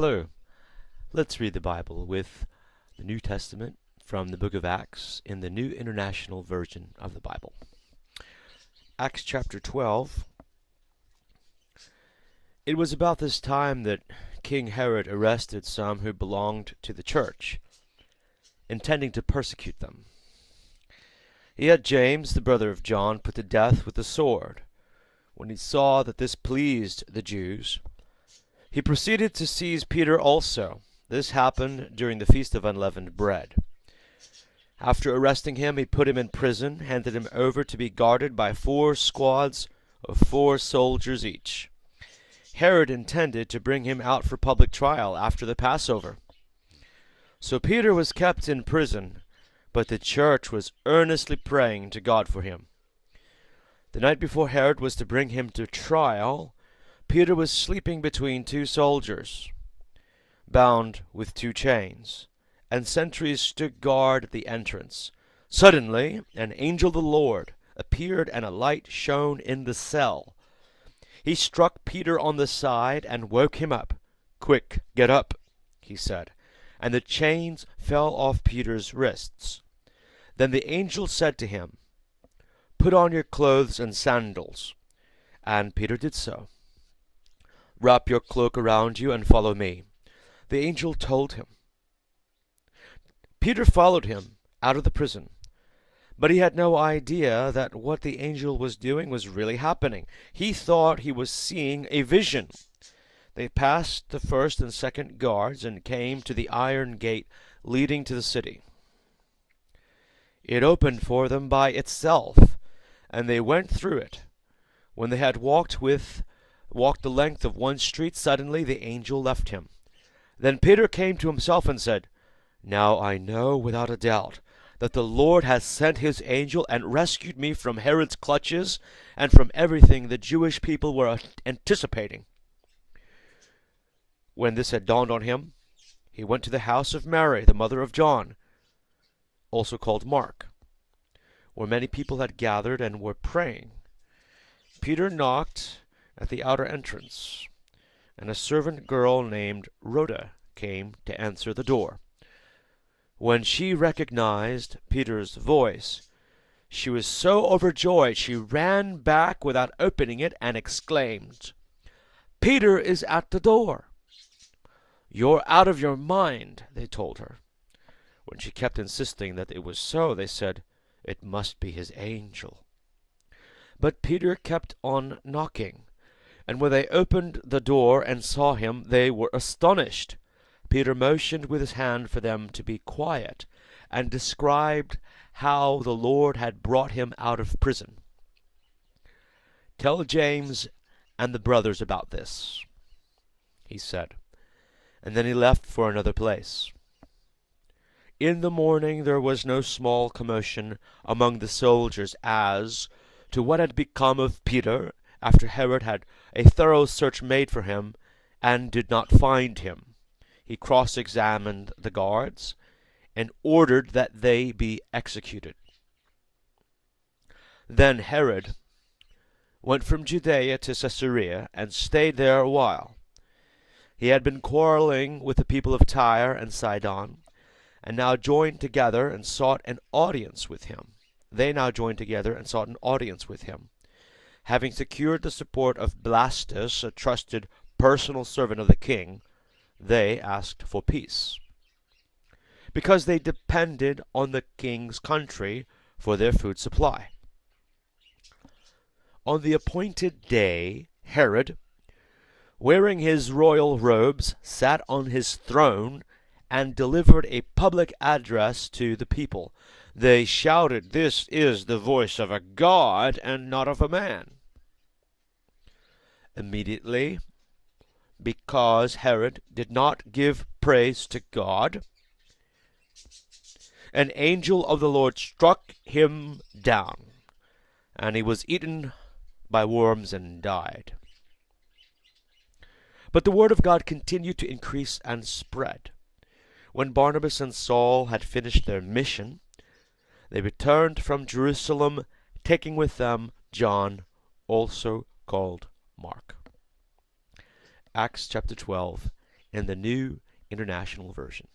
Hello. Let's read the Bible with the New Testament from the book of Acts in the New International Version of the Bible. Acts chapter 12. It was about this time that King Herod arrested some who belonged to the church, intending to persecute them. He had James, the brother of John, put to death with the sword. When he saw that this pleased the Jews, he proceeded to seize Peter also. This happened during the Feast of Unleavened Bread. After arresting him, he put him in prison, handed him over to be guarded by 4 squads of 4 soldiers each. Herod intended to bring him out for public trial after the Passover. So Peter was kept in prison, but the church was earnestly praying to God for him. The night before Herod was to bring him to trial, Peter was sleeping between 2 soldiers, bound with 2 chains, and sentries stood guard at the entrance. Suddenly an angel of the Lord appeared, and a light shone in the cell. He struck Peter on the side and woke him up. "Quick, get up," he said, and the chains fell off Peter's wrists. Then the angel said to him, "Put on your clothes and sandals." And Peter did so. "Wrap your cloak around you and follow me," the angel told him. Peter followed him out of the prison, but he had no idea that what the angel was doing was really happening. He thought he was seeing a vision. They passed the first and second guards and came to the iron gate leading to the city. It opened for them by itself, and they went through it. When they had walked the length of one street, suddenly the angel left him. Then Peter came to himself and said, "Now I know without a doubt that the Lord has sent his angel and rescued me from Herod's clutches and from everything the Jewish people were anticipating." When this had dawned on him, he went to the house of Mary, the mother of John, also called Mark, where many people had gathered and were praying. Peter knocked at the outer entrance, and a servant girl named Rhoda came to answer the door. When she recognized Peter's voice, she was so overjoyed she ran back without opening it and exclaimed, "Peter is at the door." "You're out of your mind," they told her. When she kept insisting that it was so, they said, "It must be his angel." But Peter kept on knocking, and when they opened the door and saw him, they were astonished. Peter motioned with his hand for them to be quiet, and described how the Lord had brought him out of prison. "Tell James and the brothers about this," he said, and then he left for another place. In the morning there was no small commotion among the soldiers as to what had become of Peter, after Herod had a thorough search made for him and did not find him. He cross-examined the guards and ordered that they be executed. Then Herod went from Judea to Caesarea and stayed there a while. He had been quarreling with the people of Tyre and Sidon, and now joined together and sought an audience with him. They now joined together and sought an audience with him. Having secured the support of Blastus, a trusted personal servant of the king, they asked for peace, because they depended on the king's country for their food supply. On the appointed day, Herod, wearing his royal robes, sat on his throne and delivered a public address to the people. They shouted, "This is the voice of a god and not of a man." Immediately, because Herod did not give praise to God, an angel of the Lord struck him down, and he was eaten by worms and died. But the word of God continued to increase and spread. When Barnabas and Saul had finished their mission, they returned from Jerusalem, taking with them John, also called Mark. Acts chapter 12 in the New International Version.